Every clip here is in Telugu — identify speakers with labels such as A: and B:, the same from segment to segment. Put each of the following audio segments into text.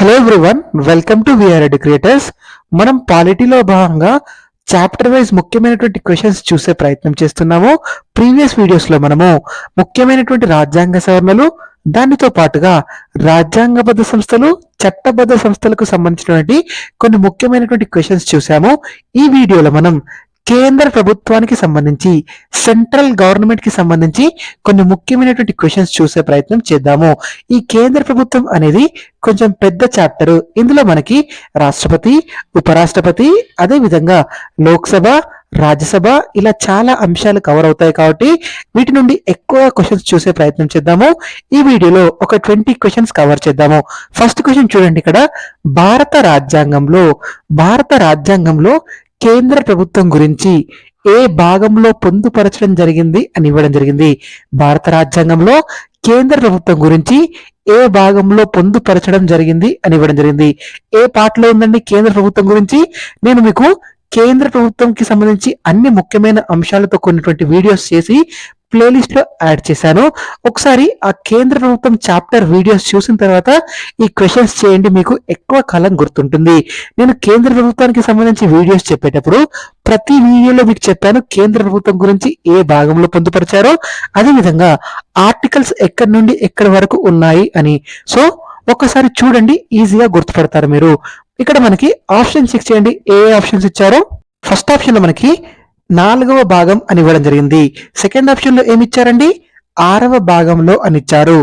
A: Hello everyone, welcome to VR educators. మనం పాలిటీలో భాగంగా చాప్టర్ వైజ్ ముఖ్యమైనటువంటి క్వశ్చన్స్ చూసే ప్రయత్నం చేస్తున్నాము. ప్రీవియస్ వీడియోస్ లో మనము ముఖ్యమైనటువంటి రాజ్యాంగ సవరణలు, దానితో పాటుగా రాజ్యాంగబద్ధ సంస్థలు, చట్టబద్ధ సంస్థలకు సంబంధించినటువంటి కొన్ని ముఖ్యమైనటువంటి క్వశ్చన్స్ చూసాము. ఈ వీడియోలో మనం కేంద్ర ప్రభుత్వానికి సంబంధించి, సెంట్రల్ గవర్నమెంట్ కి సంబంధించి కొన్ని ముఖ్యమైనటువంటి క్వశ్చన్స్ చూసే ప్రయత్నం చేద్దాము. ఈ కేంద్ర ప్రభుత్వం అనేది కొంచెం పెద్ద చాప్టర్. ఇందులో మనకి రాష్ట్రపతి, ఉపరాష్ట్రపతి, అదే విధంగా లోక్సభ, రాజ్యసభ ఇలా చాలా అంశాలు కవర్ అవుతాయి. కాబట్టి వీటి నుండి ఎక్కువ క్వశ్చన్స్ చూసే ప్రయత్నం చేద్దాము. ఈ వీడియోలో ఒక 20 క్వశ్చన్స్ కవర్ చేద్దాము. ఫస్ట్ క్వశ్చన్ చూడండి. ఇక్కడ భారత రాజ్యాంగంలో కేంద్ర ప్రభుత్వం గురించి ఏ భాగంలో పొందుపరచడం జరిగింది అని ఇవ్వడం జరిగింది. భారత రాజ్యాంగంలో కేంద్ర ప్రభుత్వం గురించి ఏ భాగంలో పొందుపరచడం జరిగింది అని ఇవ్వడం జరిగింది. ఏ పార్ట్లో ఉందండి కేంద్ర ప్రభుత్వం గురించి? నేను మీకు కేంద్ర ప్రభుత్వంకి సంబంధించి అన్ని ముఖ్యమైన అంశాలతో కొన్నటువంటి వీడియోస్ చేసి ప్లేలిస్ట్ లో యాడ్ చేశాను. ఒకసారి ఆ కేంద్ర ప్రభుత్వం చాప్టర్ వీడియోస్ చూసిన తర్వాత ఈ క్వశ్చన్స్ చేయండి, మీకు ఎక్కువ కాలం గుర్తుంటుంది. నేను కేంద్ర ప్రభుత్వానికి సంబంధించి వీడియోస్ చెప్పేటప్పుడు ప్రతి వీడియోలో మీకు చెప్పాను కేంద్ర ప్రభుత్వం గురించి ఏ భాగంలో పొందుపరిచారో, అదేవిధంగా ఆర్టికల్స్ ఎక్కడి నుండి ఎక్కడి వరకు ఉన్నాయి అని. సో ఒకసారి చూడండి, ఈజీగా గుర్తుపడతారు మీరు. ఇక్కడ మనకి ఆప్షన్ 6 చేయండి. ఏ ఆప్షన్స్ ఇచ్చారో, ఫస్ట్ ఆప్షన్ లో మనకి 4వ భాగం అని ఇవ్వడం జరిగింది. సెకండ్ ఆప్షన్ లో ఏమి ఇచ్చారండి? 6వ భాగంలో అని ఇచ్చారు.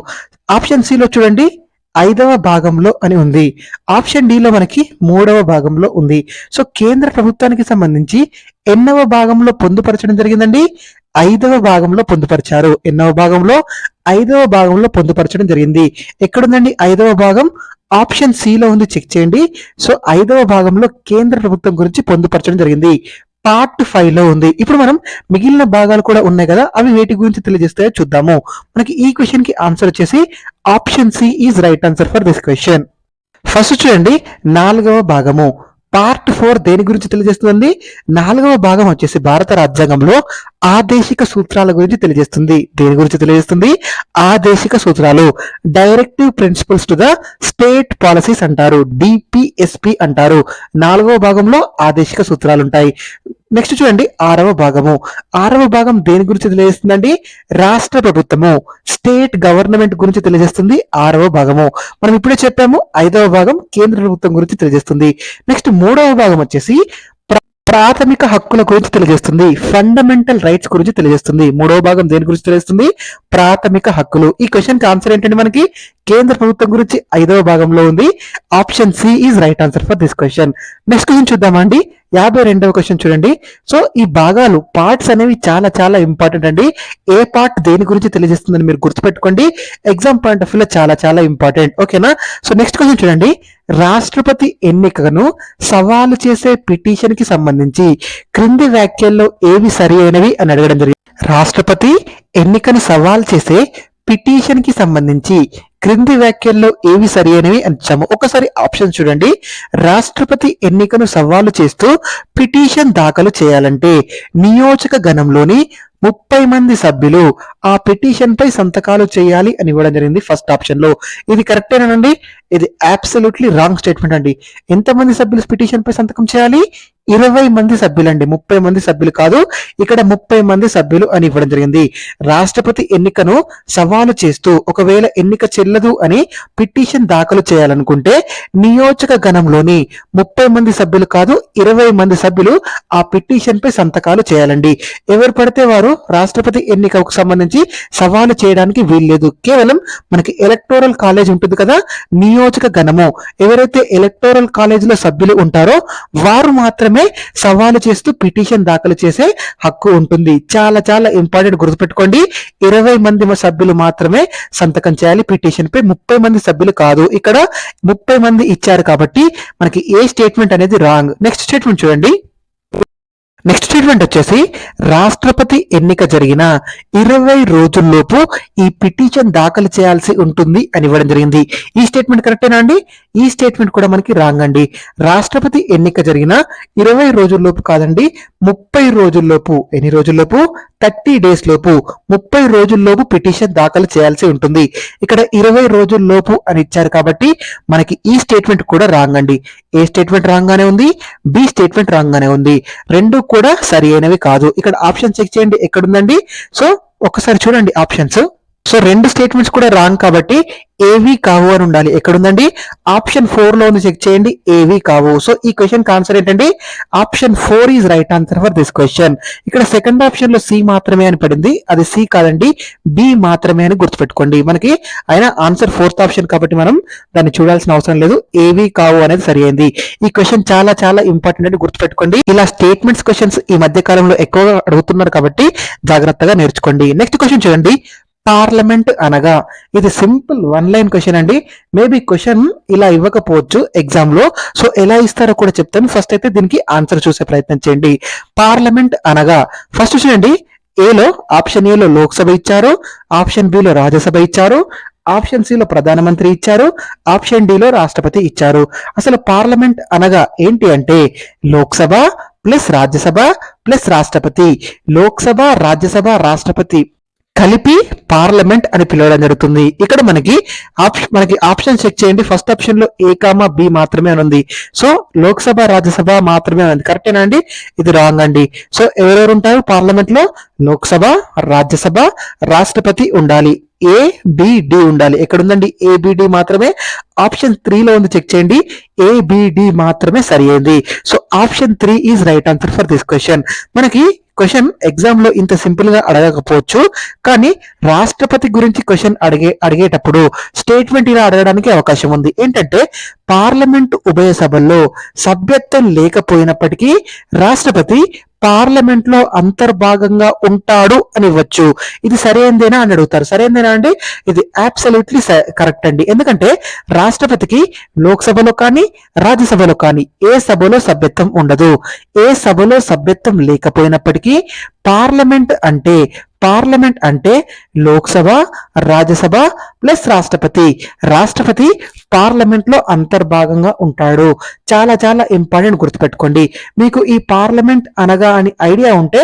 A: ఆప్షన్ సి లో చూడండి 5వ భాగంలో అని ఉంది. ఆప్షన్ డి లో మనకి 3వ భాగంలో ఉంది. సో కేంద్ర ప్రభుత్వానికి సంబంధించి ఎన్నవ భాగంలో పొందుపరచడం జరిగిందండి? 5వ భాగంలో పొందుపరిచారు. ఎన్నవ భాగంలో? 5వ భాగంలో పొందుపరచడం జరిగింది. ఎక్కడుందండి 5వ భాగం? ఆప్షన్ సి లో ఉంది, చెక్ చేయండి. సో 5వ భాగంలో కేంద్ర ప్రభుత్వం గురించి పొందుపరచడం జరిగింది. పార్ట్ 5 లో ఉంది. ఇప్పుడు మనం మిగిలిన భాగాలు కూడా ఉన్నాయి కదా, అవి వేటి గురించి తెలియజేస్తాయో చూద్దాము. మనకి ఈ క్వశ్చన్ కి ఆన్సర్ వచ్చేసి option C is right answer for this question. First చూడండి, 4వ భాగము పార్ట్ 4 దేని గురించి తెలియజేస్తుంది? 4వ భాగం వచ్చేసి భారత రాజ్యాంగంలో ఆదేశిక సూత్రాల గురించి తెలియజేస్తుంది. దేని గురించి తెలియజేస్తుంది? ఆదేశిక సూత్రాలు, directive principles to the state policies అంటారు, డిపిఎస్పి అంటారు. 4వ భాగంలో ఆదేశిక సూత్రాలు ఉంటాయి. నెక్స్ట్ చూడండి 6వ భాగము. 6వ భాగం దేని గురించి తెలియజేస్తుందండి? రాష్ట్ర ప్రభుత్వము, స్టేట్ గవర్నమెంట్ గురించి తెలియజేస్తుంది 6వ భాగము. మనం ఇప్పుడే చెప్పాము 5వ భాగం కేంద్ర ప్రభుత్వం గురించి తెలియజేస్తుంది. నెక్స్ట్ 3వ భాగం వచ్చేసి ప్రాథమిక హక్కుల గురించి తెలియజేస్తుంది, ఫండమెంటల్ రైట్స్ గురించి తెలియజేస్తుంది. 3వ భాగం దేని గురించి తెలియజేస్తుంది? ప్రాథమిక హక్కులు. ఈ క్వశ్చన్ కి ఆన్సర్ ఏంటంటే మనకి కేంద్ర ప్రభుత్వం గురించి 5వ భాగంలో ఉంది. Option C is right answer for this question. Next question చూద్దామండి. 52వ క్వశ్చన్ చూడండి. సో ఈ భాగాలు, పార్ట్స్ అనేవి చాలా చాలా ఇంపార్టెంట్ అండి. ఏ పార్ట్ దేని గురించి తెలియజేస్తుందని మీరు గుర్తుపెట్టుకోండి. ఎగ్జామ్ పాయింట్ ఆఫ్ వ్యూలో చాలా చాలా ఇంపార్టెంట్. ఓకేనా? సో నెక్స్ట్ క్వశ్చన్ చూడండి. రాష్ట్రపతి ఎన్నికను సవాలు చేసే పిటిషన్ కి సంబంధించి క్రింది వ్యాఖ్యల్లో ఏవి సరి అయినవి అని అడగడం జరిగింది. రాష్ట్రపతి ఎన్నికను సవాల్ చేసే పిటిషన్ కి సంబంధించి క్రింది వ్యాఖ్యల్లో ఏవి సరి అయినవి అని ఇచ్చాము. ఒకసారి ఆప్షన్ చూడండి. రాష్ట్రపతి ఎన్నికను సవాలు చేస్తూ పిటిషన్ దాఖలు చేయాలంటే నియోజక గణంలోని 30 మంది సభ్యులు ఆ పిటిషన్ పై సంతకాలు చేయాలి అని ఇవ్వడం జరిగింది ఫస్ట్ ఆప్షన్ లో. ఇది కరెక్టేనండి? ఇది అబ్సల్యూట్లీ రాంగ్ స్టేట్మెంట్ అండి. ఎంతమంది సభ్యులు పిటిషన్ పై సంతకం చేయాలి? 20 మంది సభ్యులండి, 30 మంది సభ్యులు కాదు. ఇక్కడ 30 మంది సభ్యులు అని ఇవ్వడం జరిగింది. రాష్ట్రపతి ఎన్నికను సవాలు చేస్తూ ఒకవేళ ఎన్నిక చెల్లదు అని పిటిషన్ దాఖలు చేయాలనుకుంటే నియోజక గణంలోని 30 మంది సభ్యులు కాదు, 20 మంది సభ్యులు ఆ పిటిషన్ పై సంతకాలు చేయాలండి. ఎవరు పడితే వారు రాష్ట్రపతి ఎన్నికకు సంబంధించి సవాలు చేయడానికి వీల్లేదు. కేవలం మనకి ఎలక్టోరల్ కాలేజ్ ఉంటుంది కదా, నియోజక గణము, ఎవరైతే ఎలక్టోరల్ కాలేజ్ లో సభ్యులు ఉంటారో వారు మాత్రమే సవాలు చేస్తూ పిటిషన్ దాఖలు చేసే హక్కు ఉంటుంది. చాలా చాలా ఇంపార్టెంట్, గుర్తుపెట్టుకోండి. 20 మంది సభ్యులు మాత్రమే సంతకం చేయాలి పిటిషన్ పై, 30 మంది సభ్యులు కాదు. ఇక్కడ 30 మంది ఇచ్చారు కాబట్టి మనకి ఏ స్టేట్మెంట్ అనేది రాంగ్. నెక్స్ట్ స్టేట్మెంట్ చూడండి. నెక్స్ట్ స్టేట్మెంట్ వచ్చేసి రాష్ట్రపతి ఎన్నిక జరిగిన 20 రోజుల్లోపు ఈ పిటిషన్ దాఖలు చేయాల్సి ఉంటుంది అని ఇవ్వడం జరిగింది. ఈ స్టేట్మెంట్ కరెక్టేనా అండి? ఈ స్టేట్మెంట్ కూడా మనకి రాంగ్ అండి. రాష్ట్రపతి ఎన్నిక జరిగిన 20 రోజుల్లోపు కాదండి, 30 రోజుల్లోపు. ఎన్ని రోజుల్లోపు? 30 days లోపు 30 రోజుల్లోపు పిటిషన్ దాఖలు చేయాల్సి ఉంటుంది. ఇక్కడ 20 రోజుల్లోపు అని ఇచ్చారు కాబట్టి మనకి ఈ స్టేట్మెంట్ కూడా రాంగ్ అండి. ఏ స్టేట్మెంట్ రాంగ్ గానే ఉంది, బి స్టేట్మెంట్ రాంగ్ గానే ఉంది. రెండు కూడా సరి అయినవి కాదు. ఇక్కడ ఆప్షన్ చెక్ చేయండి ఎక్కడుందండి. సో ఒకసారి చూడండి ఆప్షన్స్. సో రెండు స్టేట్మెంట్స్ కూడా రాంగ్ కాబట్టి ఏవి కావు అని ఉండాలి. ఎక్కడుందండి, ఆప్షన్ 4 లో ఉంది, చెక్ చేయండి, ఏవి కావు. సో ఈ క్వశ్చన్ ఆన్సర్ ఏంటండి, option 4 is right answer for this question. ఇక్కడ సెకండ్ ఆప్షన్ లో సి మాత్రమే అని పడింది, అది సి కాదండి, బి మాత్రమే అని గుర్తుపెట్టుకోండి. మనకి అయినా ఆన్సర్ 4th ఆప్షన్ కాబట్టి మనం దాన్ని చూడాల్సిన అవసరం లేదు. ఏవి కావు అనేది సరి అయింది. ఈ క్వశ్చన్ చాలా చాలా ఇంపార్టెంట్ అని గుర్తుపెట్టుకోండి. ఇలా స్టేట్మెంట్స్ క్వశ్చన్స్ ఈ మధ్య కాలంలో ఎక్కువగా అడుగుతున్నారు కాబట్టి జాగ్రత్తగా నేర్చుకోండి. నెక్స్ట్ క్వశ్చన్ చూడండి, పార్లమెంట్ అనగా, ఇది సింపుల్ 1 లైన్ క్వశ్చన్ అండి. మేబీ క్వశ్చన్ ఇలా ఇవ్వకపోవచ్చు ఎగ్జామ్ లో, సో ఎలా ఇస్తారో కూడా చెప్తాను. ఫస్ట్ అయితే దీనికి ఆన్సర్ చూసే ప్రయత్నం చేయండి. పార్లమెంట్ అనగా ఫస్ట్ చూడండి, ఏలో ఆప్షన్ ఏలో లోక్సభ ఇచ్చారు, ఆప్షన్ బిలో రాజ్యసభ ఇచ్చారు, ఆప్షన్ సిలో ప్రధానమంత్రి ఇచ్చారు, ఆప్షన్ డిలో రాష్ట్రపతి ఇచ్చారు. అసలు పార్లమెంట్ అనగా ఏంటి అంటే లోక్సభ ప్లస్ రాజ్యసభ ప్లస్ రాష్ట్రపతి, లోక్సభ రాజ్యసభ రాష్ట్రపతి కలిపి పార్లమెంట్ అని పిలవడం జరుగుతుంది. ఇక్కడ మనకి ఆప్షన్ చెక్ చేయండి. ఫస్ట్ ఆప్షన్ లో ఏ కామా బి మాత్రమే అని ఉంది. సో లోక్సభ రాజ్యసభ మాత్రమే ఉంది. కరెక్టేనా అండి? ఇది రాంగ్ అండి. సో ఎవరెవరు ఉంటారు పార్లమెంట్ లో? లోక్సభ, రాజ్యసభ, రాష్ట్రపతి ఉండాలి. ఏ బిడి ఉండాలి. ఎక్కడుందండి? ఏబిడి మాత్రమే. ఆప్షన్ 3 లో ఉంది, చెక్ చేయండి, ఏబిడి మాత్రమే సరి అయింది. So option 3 is right answer for this question. మనకి క్వశ్చన్ ఎగ్జామ్ లో ఇంత సింపుల్ గా అడగకపోవచ్చు, కానీ రాష్ట్రపతి గురించి క్వశ్చన్ అడిగేటప్పుడు స్టేట్మెంట్ ఇలా అడగడానికి అవకాశం ఉంది. ఏంటంటే పార్లమెంట్ ఉభయ సభల్లో సభ్యత్వం లేకపోయినప్పటికీ రాష్ట్రపతి పార్లమెంట్ లో అంతర్భాగంగా ఉంటాడు అని ఇవ్వచ్చు. ఇది సరైనదేనా అని అడుగుతారు. సరైనదేనా అండి? ఇది అబ్సల్యూట్లీ కరెక్ట్ అండి. ఎందుకంటే రాష్ట్రపతికి లోక్సభలో కానీ రాజ్యసభలో కానీ ఏ సభలో సభ్యత్వం ఉండదు. ఏ సభలో సభ్యత్వం లేకపోయినప్పటికీ పార్లమెంట్ అంటే లోక్సభ, రాజ్యసభ ప్లస్ రాష్ట్రపతి. రాష్ట్రపతి పార్లమెంట్ లో అంతర్భాగంగా ఉంటాడు. చాలా చాలా ఇంపార్టెంట్, గుర్తుపెట్టుకోండి. మీకు ఈ పార్లమెంట్ అనగా అని ఐడియా ఉంటే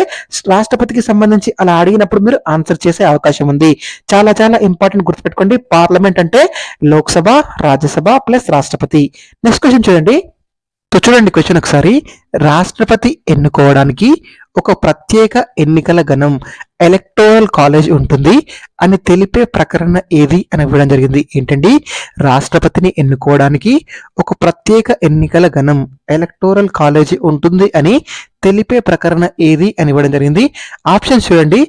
A: రాష్ట్రపతికి సంబంధించి అలా అడిగినప్పుడు మీరు ఆన్సర్ చేసే అవకాశం ఉంది. చాలా చాలా ఇంపార్టెంట్, గుర్తుపెట్టుకోండి. పార్లమెంట్ అంటే లోక్సభ, రాజ్యసభ ప్లస్ రాష్ట్రపతి. నెక్స్ట్ క్వశ్చన్ చూడండి. సో చూడండి క్వశ్చన్ ఒకసారి. రాష్ట్రపతి ఎన్నుకోవడానికి ఒక ప్రత్యేక ఎన్నికల గణం ఎలక్టోరల్ కాలేజ్ ఉంటుంది అని తెలిపే ప్రకరణ ఏది అని ఇవ్వడం జరిగింది. ఏంటండి? రాష్ట్రపతిని ఎన్నుకోవడానికి ఒక ప్రత్యేక ఎన్నికల గణం ఎలక్టోరల్ కాలేజ్ ఉంటుంది అని తెలిపే ప్రకరణ ఏది అని ఇవ్వడం జరిగింది. ఆప్షన్ చూడండి,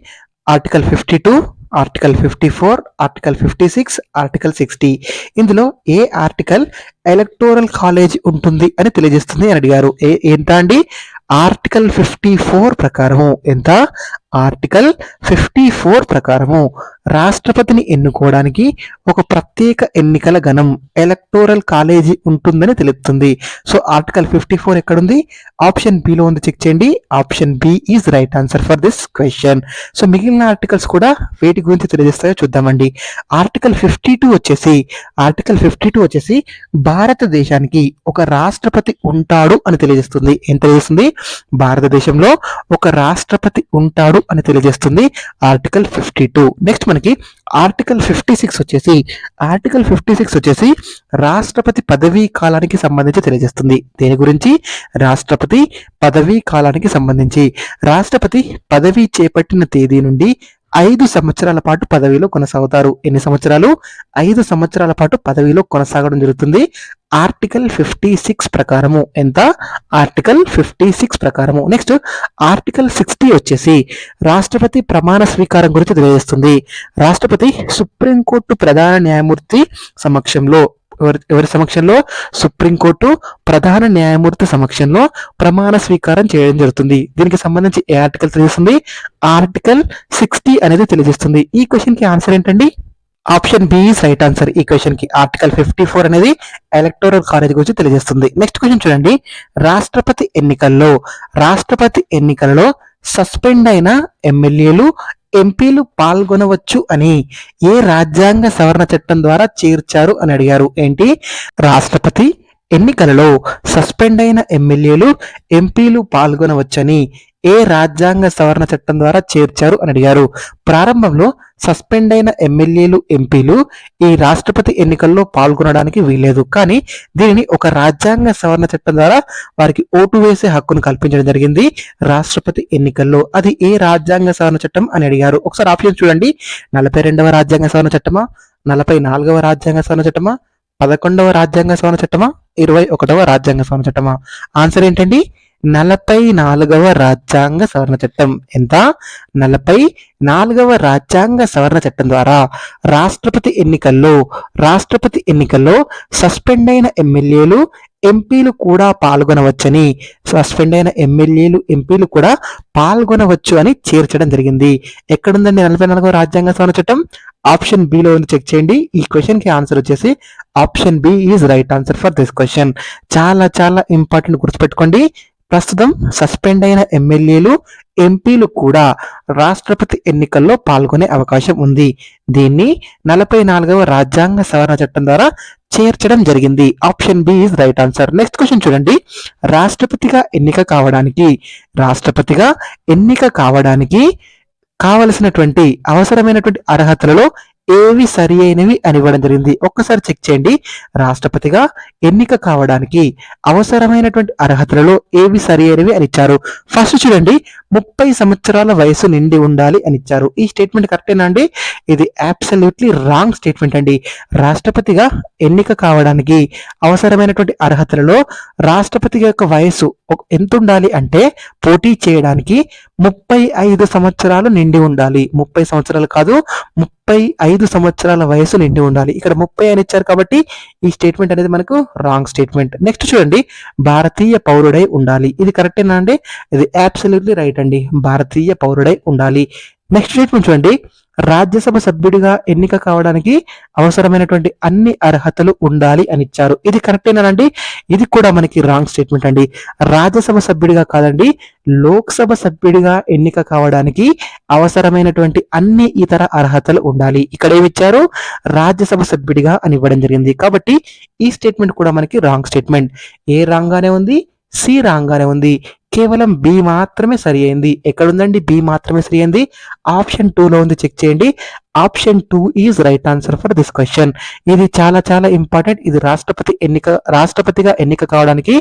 A: ఆర్టికల్ 52, ఆర్టికల్ 54, ఆర్టికల్ 56, ఆర్టికల్ 60. ఇందులో ఏ ఆర్టికల్ ఎలక్టోరల్ కాలేజ్ ఉంటుంది అని తెలియజేస్తుంది అని అడిగారు. ఎంత అండి? ఆర్టికల్ 54 ప్రకారము. ఎంత? ఆర్టికల్ 54 ప్రకారము రాష్ట్రపతిని ఎన్నుకోవడానికి ఒక ప్రత్యేక ఎన్నికల గణం ఎలక్టోరల్ కాలేజీ ఉంటుందని తెలుపుతుంది. సో ఆర్టికల్ 54 ఎక్కడుంది? ఆప్షన్ బి లో ఉంది, చెక్ చేయండి. Option B is right answer for this question. So మిగిలిన ఆర్టికల్స్ కూడా వేటి గురించి తెలియజేస్తాయో చూద్దామండి. ఆర్టికల్ 52 వచ్చేసి భారతదేశానికి ఒక రాష్ట్రపతి ఉంటాడు అని తెలియజేస్తుంది. ఏం తెలియజేస్తుంది? భారతదేశంలో ఒక రాష్ట్రపతి ఉంటాడు అని తెలియజేస్తుంది ఆర్టికల్ 52. నెక్స్ట్ మనకి ఆర్టికల్ 56 వచ్చేసి రాష్ట్రపతి పదవీ కాలానికి సంబంధించి తెలియజేస్తుంది. దేని గురించి? రాష్ట్రపతి పదవీ కాలానికి సంబంధించి. రాష్ట్రపతి పదవీ చేపట్టిన తేదీ నుండి 5 సంవత్సరాల పాటు పదవిలో కొనసాగుతారు. ఎన్ని సంవత్సరాలు? 5 సంవత్సరాల పాటు పదవిలో కొనసాగడం జరుగుతుంది ఆర్టికల్ 56 ప్రకారము. ఎంత? ఆర్టికల్ 56 ప్రకారము. నెక్స్ట్ ఆర్టికల్ 60 వచ్చేసి రాష్ట్రపతి ప్రమాణ స్వీకారం గురించి తెలియజేస్తుంది. రాష్ట్రపతి సుప్రీంకోర్టు ప్రధాన న్యాయమూర్తి సమక్షంలో, ఎవరి సమక్షంలో? సుప్రీంకోర్టు ప్రధాన న్యాయమూర్తి సమక్షంలో ప్రమాణ స్వీకారం చేయడం జరుగుతుంది. దీనికి సంబంధించి ఏ ఆర్టికల్ తెలియజేస్తుంది? ఆర్టికల్ 60 అనేది తెలియజేస్తుంది. ఈ క్వశ్చన్ కి ఆన్సర్ ఏంటండి? Option B is right answer. ఈ క్వశ్చన్ కి ఆర్టికల్ 54 అనేది ఎలక్టోరల్ కాలేజ్ గురించి తెలియజేస్తుంది. నెక్స్ట్ క్వశ్చన్ చూడండి. రాష్ట్రపతి ఎన్నికలలో సస్పెండ్ అయిన ఎమ్మెల్యేలు, ఎంపీలు పాల్గొనవచ్చు అని ఏ రాజ్యాంగ సవరణ చట్టం ద్వారా చేర్చారు అని అడిగారు. ఏంటి? రాష్ట్రపతి ఎన్నికలలో సస్పెండ్ అయిన ఎమ్మెల్యేలు, ఎంపీలు పాల్గొనవచ్చని ఏ రాజ్యాంగ సవరణ చట్టం ద్వారా చేర్చారు అని అడిగారు. ప్రారంభంలో సస్పెండ్ అయిన ఎమ్మెల్యేలు, ఎంపీలు ఈ రాష్ట్రపతి ఎన్నికల్లో పాల్గొనడానికి వీల్లేదు. కానీ దీనిని ఒక రాజ్యాంగ సవరణ చట్టం ద్వారా వారికి ఓటు వేసే హక్కును కల్పించడం జరిగింది రాష్ట్రపతి ఎన్నికల్లో. అది ఏ రాజ్యాంగ సవరణ చట్టం అని అడిగారు. ఒకసారి ఆప్షన్ చూడండి. 42వ రాజ్యాంగ సవరణ చట్టమా, 44వ రాజ్యాంగ సవరణ చట్టమా, 11వ రాజ్యాంగ సవరణ చట్టమా, 21వ రాజ్యాంగ సవరణ చట్టమా? ఆన్సర్ ఏంటండి? 44వ రాజ్యాంగ సవరణ చట్టం. ఎంత? 44వ రాజ్యాంగ సవరణ చట్టం ద్వారా రాష్ట్రపతి ఎన్నికల్లో సస్పెండ్ అయిన ఎమ్మెల్యేలు, ఎంపీలు కూడా పాల్గొనవచ్చని పాల్గొనవచ్చు అని చేర్చడం జరిగింది. ఎక్కడుందండి 44వ రాజ్యాంగ సవరణ చట్టం? ఆప్షన్ బిలో ఉంది, చెక్ చేయండి. ఈ క్వశ్చన్ కి ఆన్సర్ వచ్చేసి option B is right answer for this question. చాలా చాలా ఇంపార్టెంట్, గుర్తుపెట్టుకోండి. ప్రస్తుతం సస్పెండ్ అయిన ఎమ్మెల్యేలు, ఎంపీలు కూడా రాష్ట్రపతి ఎన్నికల్లో పాల్గొనే అవకాశం ఉంది. దీన్ని 44వ రాజ్యాంగ సవరణ చట్టం ద్వారా చేర్చడం జరిగింది. Option B is right answer. Next question చూడండి. రాష్ట్రపతిగా ఎన్నిక కావడానికి కావలసినటువంటి అవసరమైనటువంటి అర్హతలలో ఏవి సరి అయినవి అని ఇవ్వడం జరిగింది. ఒక్కసారి చెక్ చేయండి. రాష్ట్రపతిగా ఎన్నిక కావడానికి అవసరమైనటువంటి అర్హతలలో ఏవి సరి అయినవి అని ఇచ్చారు. ఫస్ట్ చూడండి, 30 సంవత్సరాల వయసు నిండి ఉండాలి అని ఇచ్చారు. ఈ స్టేట్మెంట్ కరెక్టేనా అండి? ఇది అబ్సల్యూట్లీ రాంగ్ స్టేట్మెంట్ అండి. రాష్ట్రపతిగా ఎన్నిక కావడానికి అవసరమైనటువంటి అర్హతలలో రాష్ట్రపతి యొక్క వయసు ఎంత ఉండాలి అంటే, పోటీ చేయడానికి 35 సంవత్సరాలు నిండి ఉండాలి. 30 సంవత్సరాలు కాదు, 35 సంవత్సరాల వయసు నిండి ఉండాలి. ఇక్కడ 30 అని ఇచ్చారు కాబట్టి ఈ స్టేట్మెంట్ అనేది మనకు రాంగ్ స్టేట్మెంట్. నెక్స్ట్ చూడండి, భారతీయ పౌరుడై ఉండాలి. ఇది కరెక్టేనా అండి? ఇది అబ్సల్యూట్లీ రైట్ అండి. భారతీయ పౌరుడై ఉండాలి. నెక్స్ట్ స్టేట్మెంట్ చూడండి, రాజ్యసభ సభ్యుడిగా ఎన్నిక కావడానికి అవసరమైనటువంటి అన్ని అర్హతలు ఉండాలి అని ఇచ్చారు. ఇది కరెక్టేనానండి? ఇది కూడా మనకి రాంగ్ స్టేట్మెంట్ అండి. రాజ్యసభ సభ్యుడిగా కాదండి, లోక్సభ సభ్యుడిగా ఎన్నిక కావడానికి అవసరమైనటువంటి అన్ని ఇతర అర్హతలు ఉండాలి. ఇక్కడ ఏమిచ్చారు? రాజ్యసభ సభ్యుడిగా అని ఇవ్వడం జరిగింది. కాబట్టి ఈ స్టేట్మెంట్ కూడా మనకి రాంగ్ స్టేట్మెంట్. ఏ రాంగ్ గానే ఉంది? సి రాంగ్ గానే ఉంది. కేవలం బి మాత్రమే సరి అయింది. ఎక్కడుందండి బి మాత్రమే సరి అయింది? ఆప్షన్ 2లో ఉంది, చెక్ చేయండి. Option 2 is right answer for this question. ఇది చాలా చాలా ఇంపార్టెంట్. ఇది రాష్ట్రపతిగా ఎన్నిక కావడానికి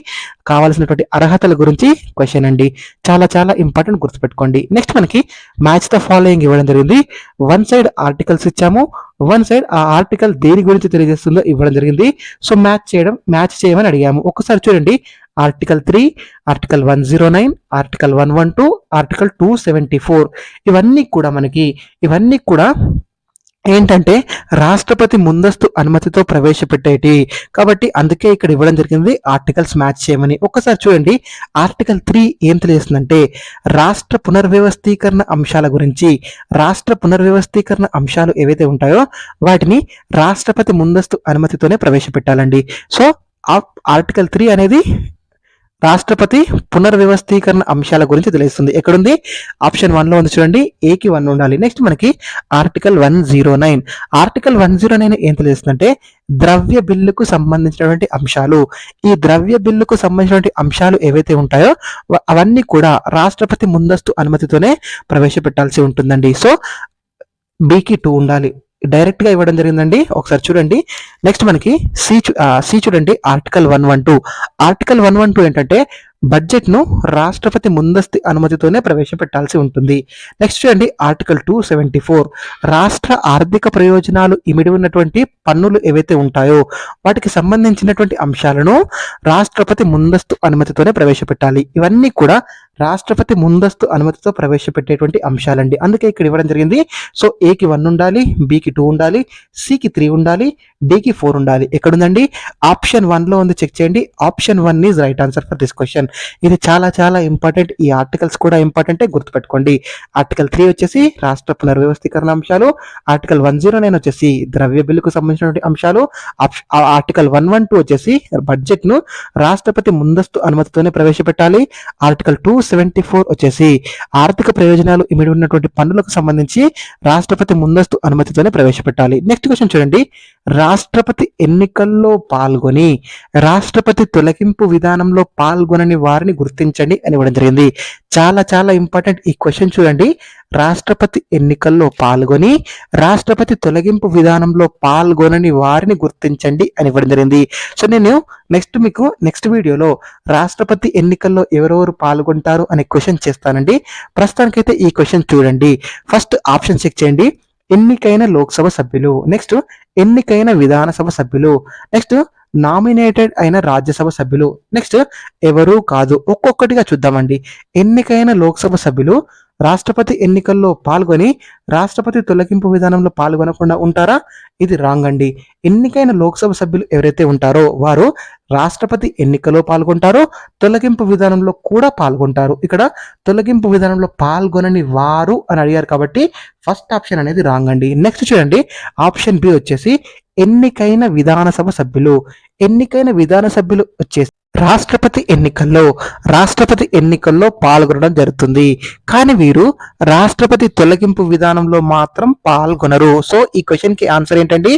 A: కావాల్సినటువంటి అర్హతల గురించి క్వశ్చన్ అండి. చాలా చాలా ఇంపార్టెంట్, గుర్తుపెట్టుకోండి. నెక్స్ట్ మనకి మ్యాచ్ ద ఫాలోయింగ్ ఇవ్వడం జరిగింది. వన్ సైడ్ ఆర్టికల్స్ ఇచ్చాము, వన్ సైడ్ ఆ ఆర్టికల్ దేని గురించి తెలియజేస్తుందో ఇవ్వడం జరిగింది. సో మ్యాచ్ చేయమని అడిగాము. ఒక్కసారి చూడండి. ఆర్టికల్ 3, ఆర్టికల్ 109, ఆర్టికల్ 112, ఆర్టికల్ 274 ఇవన్నీ కూడా ఏంటంటే రాష్ట్రపతి ముందస్తు అనుమతితో ప్రవేశపెట్టేటి. కాబట్టి అందుకే ఇక్కడ ఇవ్వడం జరిగింది ఆర్టికల్స్ మ్యాచ్ చేయమని. ఒక్కసారి చూడండి. ఆర్టికల్ 3 ఏం తెలియజేస్తుందంటే, రాష్ట్ర పునర్వ్యవస్థీకరణ అంశాలు ఏవైతే ఉంటాయో వాటిని రాష్ట్రపతి ముందస్తు అనుమతితోనే ప్రవేశపెట్టాలండి. సో ఆర్టికల్ 3 అనేది రాష్ట్రపతి పునర్వ్యవస్థీకరణ అంశాల గురించి తెలుస్తుంది. ఎక్కడుంది? ఆప్షన్ 1లో ఉంది, చూడండి. ఏకి 1 ఉండాలి. నెక్స్ట్ మనకి ఆర్టికల్ 109. ఆర్టికల్ 109 ఏం తెలుస్తుందంటే, ద్రవ్య బిల్లుకు సంబంధించినటువంటి అంశాలు. ఈ ద్రవ్య బిల్లుకు సంబంధించినటువంటి అంశాలు ఏవైతే ఉంటాయో అవన్నీ కూడా రాష్ట్రపతి ముందస్తు అనుమతితోనే ప్రవేశపెట్టాల్సి ఉంటుందండి. సో బికి 2 ఉండాలి. డైరెక్ట్ గా ఇవ్వడం జరిగిందండి. ఒకసారి చూడండి. నెక్స్ట్ మనకి సి చూడండి. ఆర్టికల్ 112. ఆర్టికల్ 112 ఏంటంటే, బడ్జెట్ ను రాష్ట్రపతి ముందస్తు అనుమతితోనే ప్రవేశపెట్టాల్సి ఉంటుంది. నెక్స్ట్ చూడండి. ఆర్టికల్ 274. రాష్ట్ర ఆర్థిక ప్రయోజనాలు ఇమిడి ఉన్నటువంటి పన్నులు ఏవైతే ఉంటాయో వాటికి సంబంధించినటువంటి అంశాలను రాష్ట్రపతి ముందస్తు అనుమతితోనే ప్రవేశపెట్టాలి. ఇవన్నీ కూడా రాష్ట్రపతి ముందస్తు అనుమతితో ప్రవేశపెట్టేటువంటి అంశాలండి. అందుకే ఇక్కడ ఇవ్వడం జరిగింది. సో ఏకి 1 ఉండాలి, బికి 2 ఉండాలి, సికి 3 ఉండాలి, డికి 4 ఉండాలి. ఎక్కడుందండి? ఆప్షన్ 1లో ఉంది, చెక్ చేయండి. Option 1 is right answer for this question. ఇది చాలా చాలా ఇంపార్టెంట్. ఈ ఆర్టికల్స్ కూడా ఇంపార్టెంటే, గుర్తుపెట్టుకోండి. ఆర్టికల్ 3 వచ్చేసి రాష్ట్ర పునర్వ్యవస్థీకరణ అంశాలు, ఆర్టికల్ 109 వచ్చేసి ద్రవ్య బిల్లుకు సంబంధించినటువంటి అంశాలు, ఆర్టికల్ 112 వచ్చేసి బడ్జెట్ ను రాష్ట్రపతి ముందస్తు అనుమతితోనే ప్రవేశపెట్టాలి, ఆర్టికల్ 274 వచ్చేసి ఆర్థిక ప్రయోజనాలు ఇమిడి ఉన్నటువంటి పన్నులకు సంబంధించి రాష్ట్రపతి ముందస్తు అనుమతితోనే ప్రవేశపెట్టాలి. నెక్స్ట్ క్వశ్చన్ చూడండి. రాష్ట్రపతి ఎన్నికల్లో పాల్గొని రాష్ట్రపతి తొలగింపు విధానంలో పాల్గొనని వారిని గుర్తించండి అని ఇవ్వడం జరిగింది. చాలా చాలా ఇంపార్టెంట్ ఈ క్వశ్చన్ చూడండి. రాష్ట్రపతి ఎన్నికల్లో పాల్గొని రాష్ట్రపతి తొలగింపు విధానంలో పాల్గొనని వారిని గుర్తించండి అని ఇవ్వడం జరిగింది. సో నేను నెక్స్ట్ వీడియోలో రాష్ట్రపతి ఎన్నికల్లో ఎవరెవరు పాల్గొంటారు అనే క్వశ్చన్ చేస్తానండి. ప్రస్తుతానికైతే ఈ క్వశ్చన్ చూడండి. ఫస్ట్ ఆప్షన్ చెక్ చేయండి. ఎన్నికైన లోక్సభ సభ్యులు, నెక్స్ట్ ఎన్నికైన విధానసభ సభ్యులు, నెక్స్ట్ నామినేటెడ్ అయిన రాజ్యసభ సభ్యులు, నెక్స్ట్ ఎవరు కాదు. ఒక్కొక్కటిగా చూద్దామండి. ఎన్నికైన లోక్సభ సభ్యులు రాష్ట్రపతి ఎన్నికల్లో పాల్గొని రాష్ట్రపతి తొలగింపు విధానంలో పాల్గొనకుండా ఉంటారా? ఇది రాంగ్ అండి. ఎన్నికైన లోక్సభ సభ్యులు ఎవరైతే ఉంటారో వారు రాష్ట్రపతి ఎన్నికలో పాల్గొంటారు, తొలగింపు విధానంలో కూడా పాల్గొంటారు. ఇక్కడ తొలగింపు విధానంలో పాల్గొనని వారు అని అడిగారు కాబట్టి ఫస్ట్ ఆప్షన్ అనేది రాంగ్ అండి. నెక్స్ట్ చూడండి, ఆప్షన్ బి వచ్చేసి ఎన్నికైన విధానసభ సభ్యులు. ఎన్నికైన విధాన సభ్యులు వచ్చేసి రాష్ట్రపతి ఎన్నికల్లో పాల్గొనడం జరుగుతుంది, కానీ వీరు రాష్ట్రపతి తొలగింపు విధానంలో మాత్రం పాల్గొనరు. సో ఈ క్వశ్చన్ కి ఆన్సర్ ఏంటండి?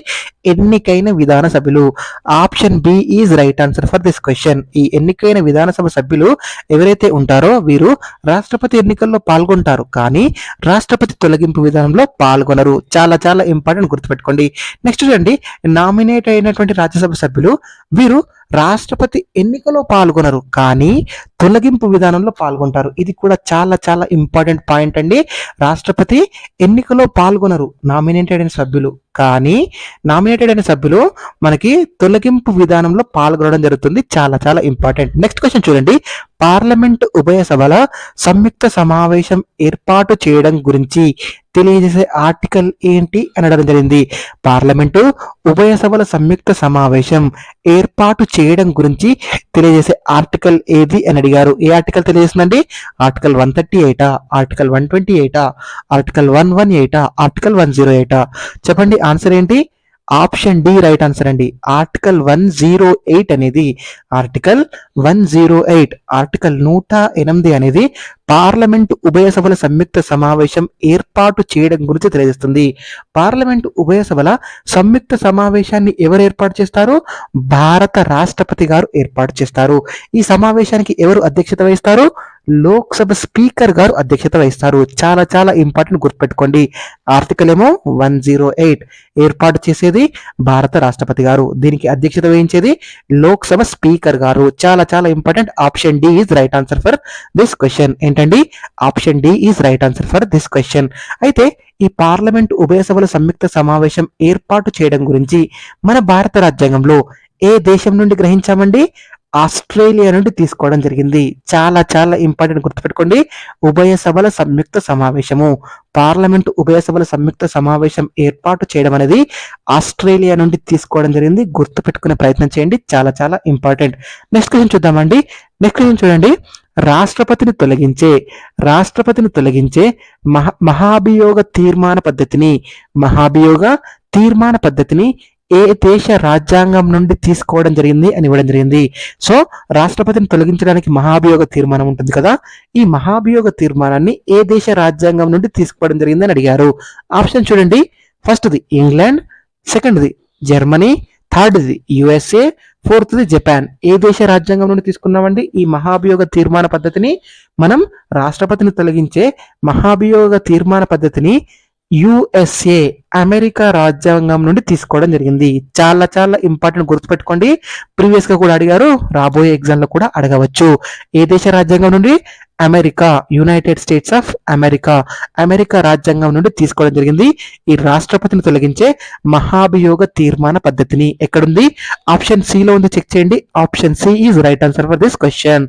A: ఎన్నికైన విధాన సభ్యులు. Option B is right answer for this question. ఈ ఎన్నికైన విధానసభ సభ్యులు ఎవరైతే ఉంటారో వీరు రాష్ట్రపతి ఎన్నికల్లో పాల్గొంటారు, కానీ రాష్ట్రపతి తొలగింపు విధానంలో పాల్గొనరు. చాలా చాలా ఇంపార్టెంట్, గుర్తుపెట్టుకోండి. నెక్స్ట్ చూడండి, నామినేట్ అయినటువంటి రాజ్యసభ సభ్యులు వీరు రాష్ట్రపతి ఎన్నికలో పాల్గొనరు, కానీ తొలగింపు విధానంలో పాల్గొంటారు. ఇది కూడా చాలా చాలా ఇంపార్టెంట్ పాయింట్ అండి. రాష్ట్రపతి ఎన్నికలో పాల్గొనరు నామినేటెడ్ అయిన సభ్యులు, కానీ నామినేటెడ్ అయిన సభ్యులు మనకి తొలగింపు విధానంలో పాల్గొనడం జరుగుతుంది. చాలా చాలా ఇంపార్టెంట్. నెక్స్ట్ క్వశ్చన్ చూడండి, పార్లమెంటు ఉభయ సభల సంయుక్త సమావేశం ఏర్పాటు చేయడం గురించి తెలియజేసే ఆర్టికల్ ఏంటి అని అడగడం జరిగింది. పార్లమెంటు ఉభయ సభల సంయుక్త సమావేశం ఏర్పాటు చేయడం గురించి తెలియజేసే ఆర్టికల్ ఏది అని అడిగారు. ఏ ఆర్టికల్ తెలియజేస్తుందండి? Article 138, article 128, article 118, article 108. చెప్పండి ఆన్సర్ ఏంటి? ఆప్షన్ డి రైట్ ఆన్సర్ అండి. ఆర్టికల్ 108 అనేది ఆర్టికల్ 108 అనేది పార్లమెంటు ఉభయ సభల సంయుక్త సమావేశం ఏర్పాటు చేయడం గురించి తెలియజేస్తుంది. పార్లమెంటు ఉభయ సభల సంయుక్త సమావేశాన్ని ఎవరు ఏర్పాటు చేస్తారు? భారత రాష్ట్రపతి గారు ఏర్పాటు చేస్తారు. ఈ సమావేశానికి ఎవరు అధ్యక్షత వహిస్తారు? లోక్సభ స్పీకర్ గారు అధ్యక్షత వహిస్తారు. చాలా చాలా ఇంపార్టెంట్, గుర్తుపెట్టుకోండి. ఆర్టికల్ ఏమో 108 ఏర్పాటు చేసేది భారత రాష్ట్రపతి గారు, దీనికి అధ్యక్షత వహించేది లోక్సభ స్పీకర్ గారు. చాలా చాలా important. Option D is right answer for this question. ఏంటండి? Option D is right answer for this question. అయితే ఈ పార్లమెంట్ ఉభయ సభల సంయుక్త సమావేశం ఏర్పాటు చేయడం గురించి మన భారత రాజ్యాంగంలో ఏ దేశం నుండి గ్రహించామండి? ఆస్ట్రేలియా నుండి తీసుకోవడం జరిగింది. చాలా చాలా ఇంపార్టెంట్, గుర్తుపెట్టుకోండి. ఉభయ సభల సంయుక్త సమావేశము, పార్లమెంటు ఉభయ సభల సంయుక్త సమావేశం ఏర్పాటు చేయడం అనేది ఆస్ట్రేలియా నుండి తీసుకోవడం జరిగింది. గుర్తుపెట్టుకునే ప్రయత్నం చేయండి. చాలా చాలా ఇంపార్టెంట్. నెక్స్ట్ క్వశ్చన్ చూద్దామండి. నెక్స్ట్ క్వశ్చన్ చూడండి, రాష్ట్రపతిని తొలగించే మహాభియోగ తీర్మాన పద్ధతిని ఏ దేశ రాజ్యాంగం నుండి తీసుకోవడం జరిగింది అని ఇవ్వడం జరిగింది. సో రాష్ట్రపతిని తొలగించడానికి మహాభియోగ తీర్మానం ఉంటుంది కదా, ఈ మహాభియోగ తీర్మానాన్ని ఏ దేశ రాజ్యాంగం నుండి తీసుకోవడం జరిగింది అని అడిగారు. ఆప్షన్ చూడండి, ఫస్ట్ది ఇంగ్లాండ్, సెకండ్ది జర్మనీ, థర్డ్ది యుఎస్ఏ, ఫోర్త్ది జపాన్. ఏ దేశ రాజ్యాంగం నుండి తీసుకున్నామండి ఈ మహాభియోగ తీర్మాన పద్ధతిని? మనం రాష్ట్రపతిని తొలగించే మహాభియోగ తీర్మాన పద్ధతిని యుఎస్ఏ, అమెరికా రాజ్యాంగం నుండి తీసుకోవడం జరిగింది. చాలా చాలా ఇంపార్టెంట్, గుర్తుపెట్టుకోండి. ప్రీవియస్ గా కూడా అడిగారు, రాబోయే ఎగ్జామ్ లో కూడా అడగవచ్చు. ఏ దేశ రాజ్యాంగం నుండి? America, United states of America రాజ్యాంగం నుండి తీసుకోవడం జరిగింది ఈ రాష్ట్రపతిని తొలగించే మహాభియోగ తీర్మాన పద్ధతిని. ఎక్కడుంది? ఆప్షన్ సి లో ఉంది, చెక్ చేయండి. Option C is right answer for this question.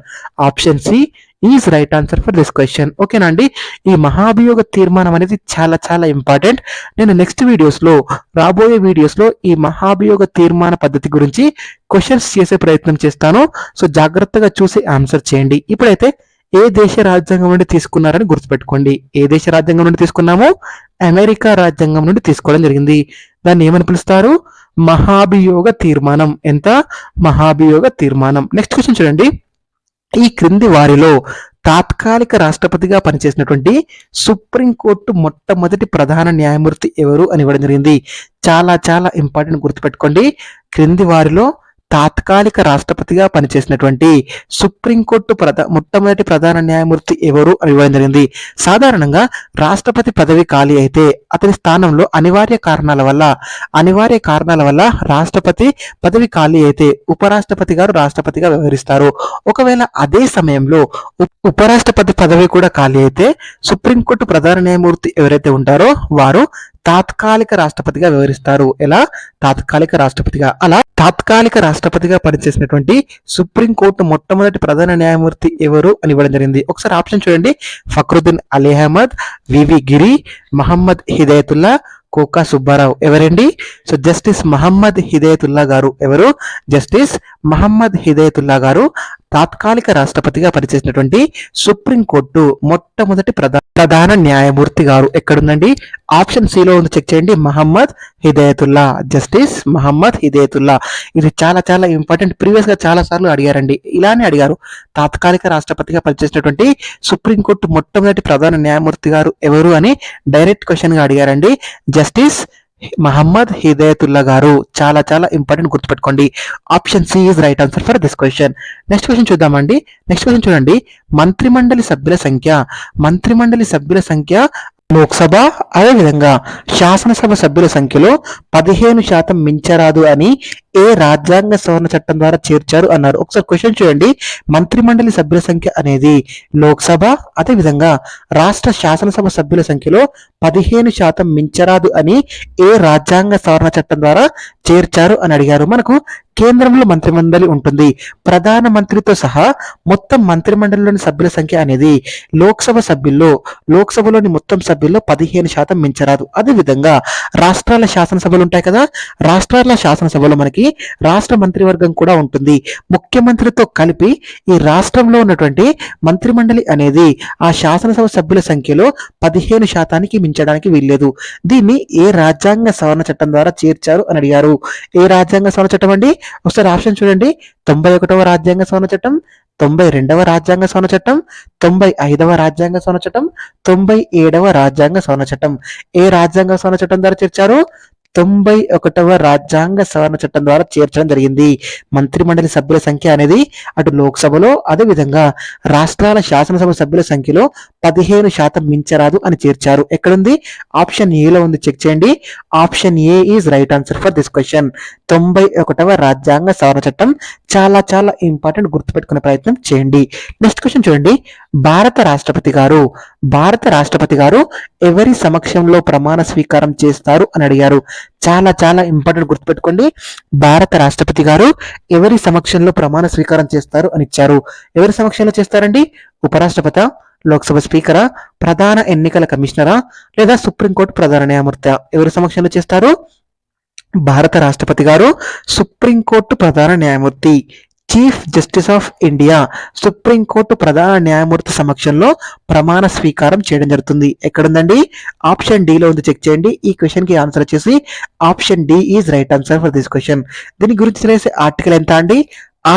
A: Option C is right answer for this question. ఓకేనా అండి? ఈ మహాభియోగ తీర్మానం అనేది చాలా చాలా ఇంపార్టెంట్. నేను రాబోయే వీడియోస్ లో ఈ మహాభియోగ తీర్మాన పద్ధతి గురించి క్వశ్చన్స్ చేసే ప్రయత్నం చేస్తాను. సో జాగ్రత్తగా చూసి ఆన్సర్ చేయండి. ఇప్పుడైతే ఏ దేశ రాజ్యాంగం నుండి తీసుకున్నారని గుర్తుపెట్టుకోండి. ఏ దేశ రాజ్యాంగం నుండి తీసుకున్నాము? అమెరికా రాజ్యాంగం నుండి తీసుకోవడం జరిగింది. దాన్ని ఏమని పిలుస్తారు? మహాభియోగ తీర్మానం. ఎంత? మహాభియోగ తీర్మానం. నెక్స్ట్ క్వశ్చన్ చూడండి, ఈ క్రింది వారిలో తాత్కాలిక రాష్ట్రపతిగా పనిచేసినటువంటి సుప్రీంకోర్టు మొట్టమొదటి ప్రధాన న్యాయమూర్తి ఎవరు అని ఇవ్వడం జరిగింది. చాలా చాలా ఇంపార్టెంట్, గుర్తుపెట్టుకోండి. క్రింది వారిలో తాత్కాలిక రాష్ట్రపతిగా పనిచేసినటువంటి సుప్రీంకోర్టు మొట్టమొదటి ప్రధాన న్యాయమూర్తి ఎవరు అని ఇవ్వడం జరిగింది. సాధారణంగా రాష్ట్రపతి పదవి ఖాళీ అయితే అతని స్థానంలో అనివార్య కారణాల వల్ల రాష్ట్రపతి పదవి ఖాళీ అయితే ఉపరాష్ట్రపతి గారు రాష్ట్రపతిగా వ్యవహరిస్తారు. ఒకవేళ అదే సమయంలో ఉపరాష్ట్రపతి పదవి కూడా ఖాళీ అయితే సుప్రీంకోర్టు ప్రధాన న్యాయమూర్తి ఎవరైతే ఉంటారో వారు తాత్కాలిక రాష్ట్రపతిగా వ్యవహరిస్తారు. ఎలా? తాత్కాలిక రాష్ట్రపతిగా. అలా తాత్కాలిక రాష్ట్రపతిగా పనిచేసినటువంటి సుప్రీంకోర్టు మొట్టమొదటి ప్రధాన న్యాయమూర్తి ఎవరు అని ఇవ్వడం జరిగింది. ఒకసారి ఆప్షన్ చూడండి. ఫక్రుద్దీన్ అలీ అహ్మద్, వివి గిరి, మహమ్మద్ హిదాయతుల్లా, కోకా సుబ్బారావు. ఎవరండి? సో జస్టిస్ మహమ్మద్ హిదాయతుల్లా గారు. ఎవరు? జస్టిస్ మహమ్మద్ హిదాయతుల్లా గారు తాత్కాలిక రాష్ట్రపతిగా పనిచేసినటువంటి సుప్రీంకోర్టు మొట్టమొదటి ప్రధాన న్యాయమూర్తి గారు. ఎక్కడుందండి? ఆప్షన్ సిలో ఉంది, చెక్ చేయండి. మహమ్మద్ హిదాయతుల్లా, జస్టిస్ మహమ్మద్ హిదాయతుల్లా. ఇది చాలా చాలా ఇంపార్టెంట్. ప్రీవియస్ గా చాలా సార్లు అడిగారండి, ఇలానే అడిగారు. తాత్కాలిక రాష్ట్రపతిగా పనిచేసినటువంటి సుప్రీంకోర్టు మొట్టమొదటి ప్రధాన న్యాయమూర్తి గారు ఎవరు అని డైరెక్ట్ క్వశ్చన్ గా అడిగారండి. జస్టిస్ మహమ్మద్ హిదాయతుల్లా గారు. చాలా చాలా ఇంపార్టెంట్, గుర్తుపెట్టుకోండి. Option C is right answer for this question. Next question చూద్దామండి. నెక్స్ట్ క్వశ్చన్ చూడండి. మంత్రిమండలి సభ్యుల సంఖ్య లోక్సభ అదేవిధంగా శాసనసభ సభ్యుల సంఖ్యలో 15% మించరాదు అని ఏ రాజ్యాంగ సవరణ చట్టం ద్వారా చేర్చారు అన్నారు. ఒకసారి క్వశ్చన్ చూడండి. మంత్రిమండలి సభ్యుల సంఖ్య అనేది లోక్సభ అదేవిధంగా రాష్ట్ర శాసనసభ సభ్యుల సంఖ్యలో 15% మించరాదు అని ఏ రాజ్యాంగ సవరణ చట్టం ద్వారా చేర్చారు అని అడిగారు. మనకు కేంద్రంలో మంత్రిమండలి ఉంటుంది. ప్రధాన మంత్రితో సహా మొత్తం మంత్రిమండలిలోని సభ్యుల సంఖ్య అనేది లోక్సభలోని మొత్తం సభ్యుల్లో 15% మించరాదు. అదేవిధంగా రాష్ట్రాల శాసనసభలు ఉంటాయి కదా, రాష్ట్రాల శాసనసభలో మనకి రాష్ట్ర మంత్రివర్గం కూడా ఉంటుంది. ముఖ్యమంత్రితో కలిపి ఈ రాష్ట్రంలో ఉన్నటువంటి మంత్రిమండలి అనేది ఆ శాసనసభ సభ్యుల సంఖ్యలో 15% మించడానికి వీల్లేదు. దీన్ని ఏ రాజ్యాంగ సవరణ చట్టం ద్వారా చేర్చారు అని అడిగారు. ఏ రాజ్యాంగ సవరణ చట్టం అండి? ఒకసారి ఆప్షన్ చూడండి. 91వ రాజ్యాంగ సవరణ చట్టం, 92వ రాజ్యాంగ సవరణ చట్టం, 95వ రాజ్యాంగ సవరణ చట్టం, 97వ రాజ్యాంగ సవరణ చట్టం. ఏ రాజ్యాంగ సవరణ చట్టం ద్వారా చేర్చారు? 91వ రాజ్యాంగ సవరణ చట్టం ద్వారా చేర్చడం జరిగింది. మంత్రిమండలి సభ్యుల సంఖ్య అనేది అటు లోక్సభలో అదేవిధంగా రాష్ట్రాల శాసనసభ సభ్యుల సంఖ్యలో 15% మించరాదు అని చేర్చారు. ఎక్కడుంది? ఆప్షన్ ఏలో ఉంది, చెక్ చేయండి. Option A is right answer for this question. 91వ రాజ్యాంగ సవరణ చట్టం. చాలా చాలా ఇంపార్టెంట్, గుర్తుపెట్టుకునే ప్రయత్నం చేయండి. నెక్స్ట్ క్వశ్చన్ చూడండి. భారత రాష్ట్రపతి గారు ఎవరి సమక్షంలో ప్రమాణ స్వీకారం చేస్తారు అని అడిగారు. చాలా చాలా ఇంపార్టెంట్, గుర్తుపెట్టుకోండి. భారత రాష్ట్రపతి గారు ఎవరి సమక్షంలో ప్రమాణ స్వీకారం చేస్తారు అని ఇచ్చారు. ఎవరి సమక్షంలో చేస్తారండి? ఉపరాష్ట్రపతి, లోక్సభ స్పీకరా, ప్రధాన ఎన్నికల కమిషనరా, లేదా సుప్రీంకోర్టు ప్రధాన న్యాయమూర్తి? ఎవరి సమక్షంలో చేస్తారు? భారత రాష్ట్రపతి గారు సుప్రీంకోర్టు ప్రధాన న్యాయమూర్తి, chief justice of India, supreme court ప్రధాన న్యాయమూర్తి సమక్షంలో ప్రమాణ స్వీకారం చేయడం జరుగుతుంది. ఎక్కడుందండి? ఆప్షన్ డి లో ఉంది, చెక్ చేయండి. ఈ క్వశ్చన్ కి ఆన్సర్ వచ్చేసి option D is right answer for this question. దీని గురించి తెలిసే ఆర్టికల్ ఎంత అండి?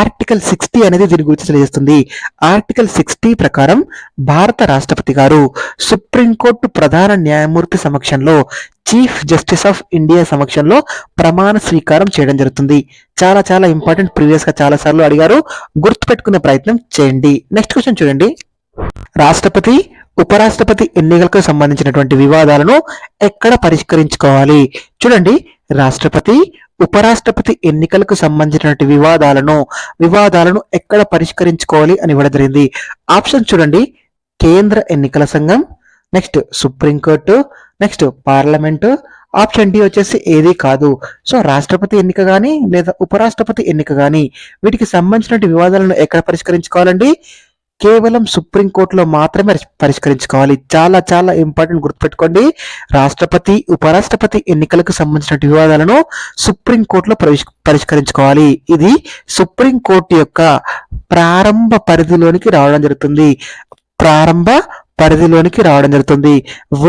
A: ఆర్టికల్ 60 అనేది దీని గురించి తెలియజేస్తుంది. ఆర్టికల్ 60 ప్రకారం భారత రాష్ట్రపతి గారు సుప్రీంకోర్టు ప్రధాన న్యాయమూర్తి సమక్షంలో చీఫ్ జస్టిస్ ఆఫ్ ఇండియా సమక్షంలో ప్రమాణ స్వీకారం చేయడం జరుగుతుంది. చాలా చాలా ఇంపార్టెంట్, ప్రీవియస్ గా చాలా సార్లు అడిగారు, గుర్తుపెట్టుకునే ప్రయత్నం చేయండి. నెక్స్ట్ క్వశ్చన్ చూడండి. రాష్ట్రపతి ఉపరాష్ట్రపతి ఎన్నికలకు సంబంధించినటువంటి వివాదాలను ఎక్కడ పరిష్కరించుకోవాలి? చూడండి, రాష్ట్రపతి ఉపరాష్ట్రపతి ఎన్నికలకు సంబంధించినటువంటి వివాదాలను ఎక్కడ పరిష్కరించుకోవాలి అని ఇవ్వడం జరిగింది. ఆప్షన్ చూడండి. కేంద్ర ఎన్నికల సంఘం, next supreme court, next parliament. Option D వచ్చేసి ఏది కాదు. సో రాష్ట్రపతి ఎన్నిక కానీ లేదా ఉపరాష్ట్రపతి ఎన్నిక కానీ వీటికి సంబంధించిన వివాదాలను ఎక్కడ పరిష్కరించుకోవాలండి? కేవలం సుప్రీంకోర్టులో మాత్రమే పరిష్కరించుకోవాలి. చాలా చాలా ఇంపార్టెంట్, గుర్తుపెట్టుకోండి. రాష్ట్రపతి ఉపరాష్ట్రపతి ఎన్నికలకు సంబంధించిన వివాదాలను సుప్రీంకోర్టులో పరిష్కరించుకోవాలి. ఇది సుప్రీంకోర్టు యొక్క ప్రారంభ పరిధిలోనికి రావడం జరుగుతుంది.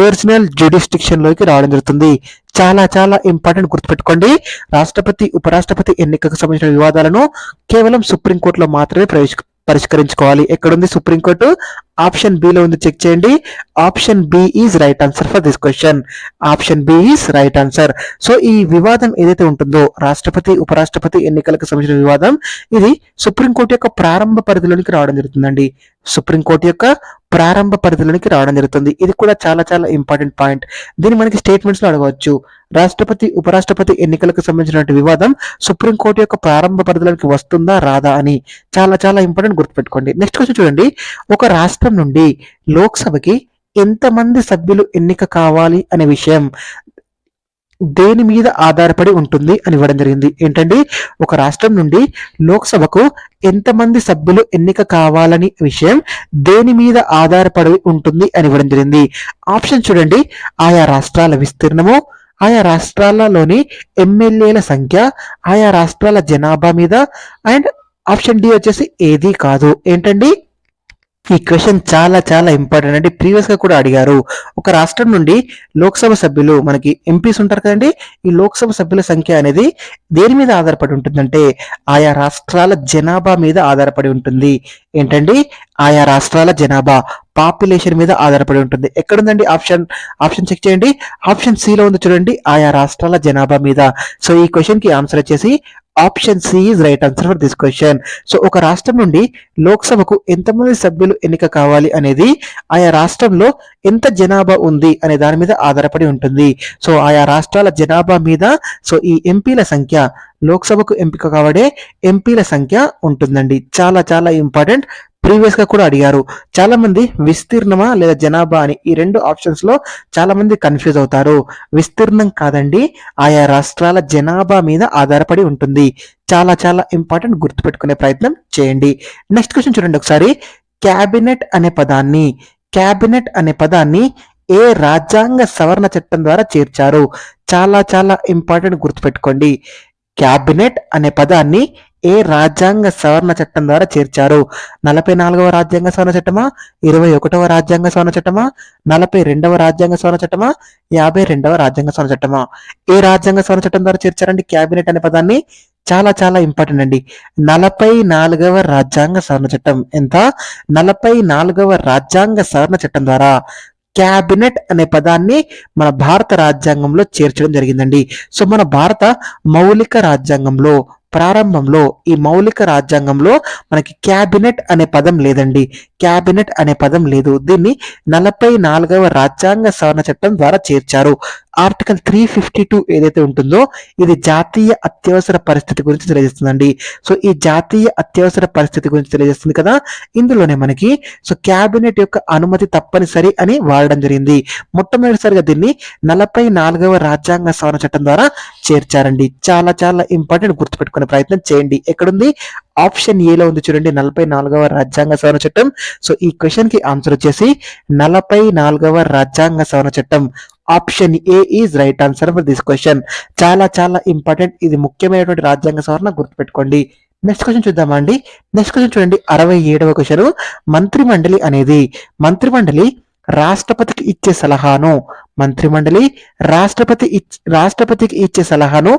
A: ఒరిజినల్ జ్యుడిస్డిక్షన్ లోకి రావడం జరుగుతుంది. చాలా చాలా ఇంపార్టెంట్, గుర్తుపెట్టుకోండి. రాష్ట్రపతి ఉపరాష్ట్రపతి ఎన్నికకు సంబంధించిన వివాదాలను కేవలం సుప్రీంకోర్టులో మాత్రమే పరిష్కరించుకోవాలి. ఎక్కడుంది సుప్రీంకోర్టు? ఆప్షన్ బి లో ఉంది, చెక్ చేయండి. Option B is right answer for this question. Option B is right answer. So ఈ వివాదం ఏదైతే ఉంటుందో రాష్ట్రపతి ఉపరాష్ట్రపతి ఎన్నికలకు సంబంధించిన వివాదం, ఇది సుప్రీంకోర్టు యొక్క ప్రారంభ పరిధిలోనికి రావడం జరుగుతుందండి. సుప్రీంకోర్టు యొక్క ప్రారంభ పరిధిలోనికి రావడం జరుగుతుంది. ఇది కూడా చాలా చాలా ఇంపార్టెంట్ పాయింట్. దీన్ని మనకి స్టేట్మెంట్స్ లో అడగవచ్చు. రాష్ట్రపతి ఉపరాష్ట్రపతి ఎన్నికలకు సంబంధించిన వివాదం సుప్రీంకోర్టు యొక్క ప్రారంభ పరిధిలోకి వస్తుందా రాదా అని చాలా చాలా ఇంపార్టెంట్, గుర్తుపెట్టుకోండి. నెక్స్ట్ క్వశ్చన్ చూడండి. ఒక రాష్ట్రం నుండి లోక్సభకి ఎంతమంది సభ్యులు ఎన్నిక కావాలి అనే విషయం దేని మీద ఆధారపడి ఉంటుంది అని ఇవ్వడం జరిగింది. ఏంటండి? ఒక రాష్ట్రం నుండి లోక్సభకు ఎంతమంది సభ్యులు ఎన్నిక కావాలని విషయం దేని మీద ఆధారపడి ఉంటుంది అని ఇవ్వడం జరిగింది. ఆప్షన్ చూడండి. ఆయా రాష్ట్రాల విస్తీర్ణము, ఆయా రాష్ట్రాలలోని ఎమ్మెల్యేల సంఖ్య, ఆయా రాష్ట్రాల జనాభా మీద, అండ్ ఆప్షన్ డి వచ్చేసి ఏది కాదు. ఏంటండి? ఈ క్వశ్చన్ చాలా చాలా ఇంపార్టెంట్ అండి. ప్రీవియస్ గా కూడా అడిగారు. ఒక రాష్ట్రం నుండి లోక్సభ సభ్యులు, మనకి ఎంపీస్ ఉంటారు కదండి, ఈ లోక్సభ సభ్యుల సంఖ్య అనేది దేని మీద ఆధారపడి ఉంటుందంటే ఆయా రాష్ట్రాల జనాభా మీద ఆధారపడి ఉంటుంది. ఏంటండి? ఆయా రాష్ట్రాల జనాభా, పాపులేషన్ మీద ఆధారపడి ఉంటుంది. ఎక్కడుందండి ఆప్షన్? ఆప్షన్ చెక్ చేయండి. ఆప్షన్ సి లో ఉంది చూడండి, ఆయా రాష్ట్రాల జనాభా మీద. సో ఈ క్వశ్చన్ కి ఆన్సర్ వచ్చేసి option C is right answer for this question. So ఒక రాష్ట్రం నుండి లోక్సభకు ఎంతమంది సభ్యులు ఎన్నిక కావాలి అనేది ఆయా రాష్ట్రంలో ఎంత జనాభా ఉంది అనే దాని మీద ఆధారపడి ఉంటుంది. సో ఆయా రాష్ట్రాల జనాభా మీద సో ఈ ఎంపీల సంఖ్య, లోక్సభకు ఎంపిక కాబడే ఎంపీల సంఖ్య ఉంటుందండి. చాలా చాలా ఇంపార్టెంట్. ప్రీవియస్ గా కూడా అడిగారు. చాలా మంది విస్తీర్ణమా లేదా జనాభా అని ఈ రెండు ఆప్షన్స్ లో చాలా మంది కన్ఫ్యూజ్ అవుతారు. విస్తీర్ణం కాదండి, ఆయా రాష్ట్రాల జనాభా మీద ఆధారపడి ఉంటుంది. చాలా చాలా ఇంపార్టెంట్, గుర్తుపెట్టుకునే ప్రయత్నం చేయండి. నెక్స్ట్ క్వశ్చన్ చూడండి ఒకసారి. క్యాబినెట్ అనే పదాన్ని ఏ రాజ్యాంగ సవరణ చట్టం ద్వారా చేర్చారు? చాలా చాలా ఇంపార్టెంట్, గుర్తుపెట్టుకోండి. క్యాబినెట్ అనే పదాన్ని ఏ రాజ్యాంగ సవరణ చట్టం ద్వారా చేర్చారు? 44వ రాజ్యాంగ సవరణ చట్టమా, 21వ రాజ్యాంగ సవరణ చట్టమా, 42వ రాజ్యాంగ సవరణ చట్టమా, 52వ రాజ్యాంగ సవరణ చట్టమా? ఏ రాజ్యాంగ సవరణ చట్టం ద్వారా చేర్చారండి క్యాబినెట్ అనే పదాన్ని? చాలా చాలా ఇంపార్టెంట్ అండి. 44వ రాజ్యాంగ సవరణ చట్టం. ఎంత? 44వ రాజ్యాంగ సవరణ చట్టం ద్వారా క్యాబినెట్ అనే పదాన్ని మన భారత రాజ్యాంగంలో చేర్చడం జరిగిందండి. సో మన భారత మౌలిక రాజ్యాంగంలో ప్రారంభంలో, ఈ మౌలిక రాజ్యాంగంలో మనకి క్యాబినెట్ అనే పదం లేదండి. క్యాబినెట్ అనే పదం లేదు. దీన్ని 44వ రాజ్యాంగ సవరణ చట్టం ద్వారా చేర్చారు. ఆర్టికల్ 352 ఏదైతే ఉంటుందో ఇది జాతీయ అత్యవసర పరిస్థితి గురించి తెలియజేస్తుందండి. సో ఈ జాతీయ అత్యవసర పరిస్థితి గురించి తెలియజేస్తుంది కదా, ఇందులోనే మనకి సో క్యాబినెట్ యొక్క అనుమతి తప్పనిసరి అని వాడడం జరిగింది. మొట్టమొదటిసారిగా దీన్ని 44వ రాజ్యాంగ సవరణ చట్టం ద్వారా చేర్చారండి. చాలా చాలా ఇంపార్టెంట్, గుర్తుపెట్టుకునే ప్రయత్నం చేయండి. ఎక్కడుంది? ఆప్షన్ ఏ లో ఉంది చూడండి, 44వ రాజ్యాంగ సవరణ చట్టం. సో ఈ క్వశ్చన్ కి ఆన్సర్ వచ్చేసి 44వ రాజ్యాంగ సవరణ చట్టం. Option A is right answer for this question. చాలా చాలా ఇంపార్టెంట్, ఇది ముఖ్యమైనటువంటి రాజ్యాంగ సవరణ, గుర్తుపెట్టుకోండి. నెక్స్ట్ క్వశ్చన్ చూద్దామా అండి. నెక్స్ట్ క్వశ్చన్ చూడండి, 67వ క్వశ్చన్. మంత్రిమండలి అనేది మంత్రిమండలి రాష్ట్రపతికి ఇచ్చే సలహాను రాష్ట్రపతికి ఇచ్చే సలహాను